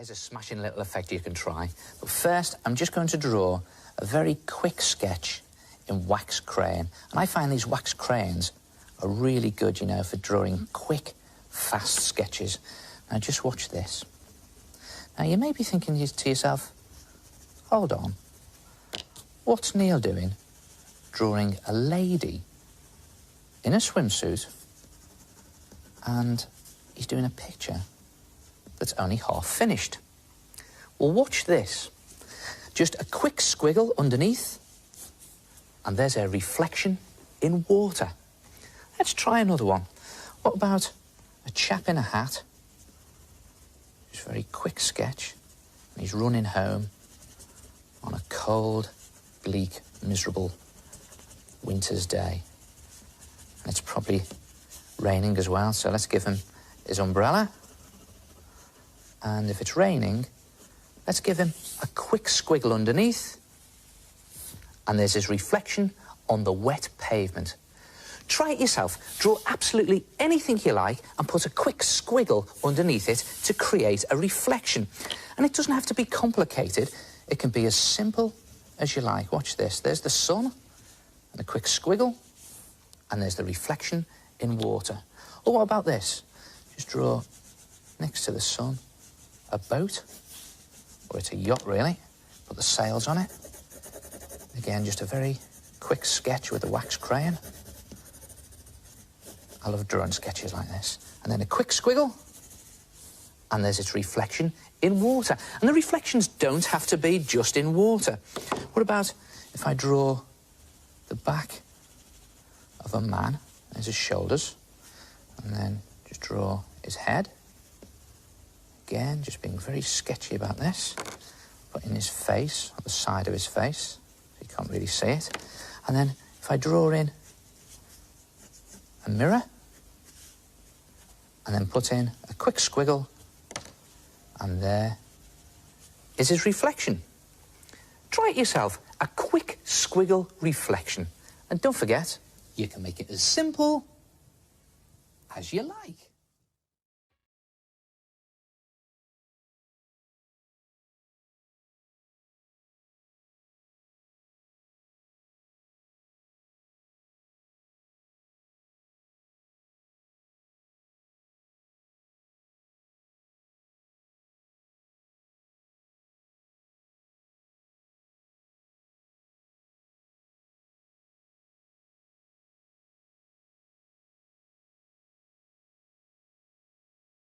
Here's a smashing little effect you can try. But first, I'm just going to draw a very quick sketch in wax crayon. And I find these wax crayons are really good, you know, for drawing quick, fast sketches. Now, just watch this. Now, you may be thinking to yourself, hold on, what's Neil doing drawing a lady in a swimsuit and he's doing a picture that's only half finished? Well, watch this. Just a quick squiggle underneath, and there's a reflection in water. Let's try another one. What about a chap in a hat? Just a very quick sketch. And he's running home on a cold, bleak, miserable winter's day. And it's probably raining as well, so let's give him his umbrella. And if it's raining, let's give him a quick squiggle underneath. And there's his reflection on the wet pavement. Try it yourself. Draw absolutely anything you like and put a quick squiggle underneath it to create a reflection. And it doesn't have to be complicated. It can be as simple as you like. Watch this. There's the sun and a quick squiggle. And there's the reflection in water. Or what about this? Just draw next to the sun a boat, or it's a yacht really. Put the sails on it. Again, just a very quick sketch with a wax crayon. I love drawing sketches like this. And then a quick squiggle, and there's its reflection in water. And the reflections don't have to be just in water. What about if I draw the back of a man? There's his shoulders, and then just draw his head. Again, just being very sketchy about this. Putting his face, on the side of his face, so you can't really see it. And then if I draw in a mirror, and then put in a quick squiggle, and there is his reflection. Try it yourself, a quick squiggle reflection. And don't forget, you can make it as simple as you like.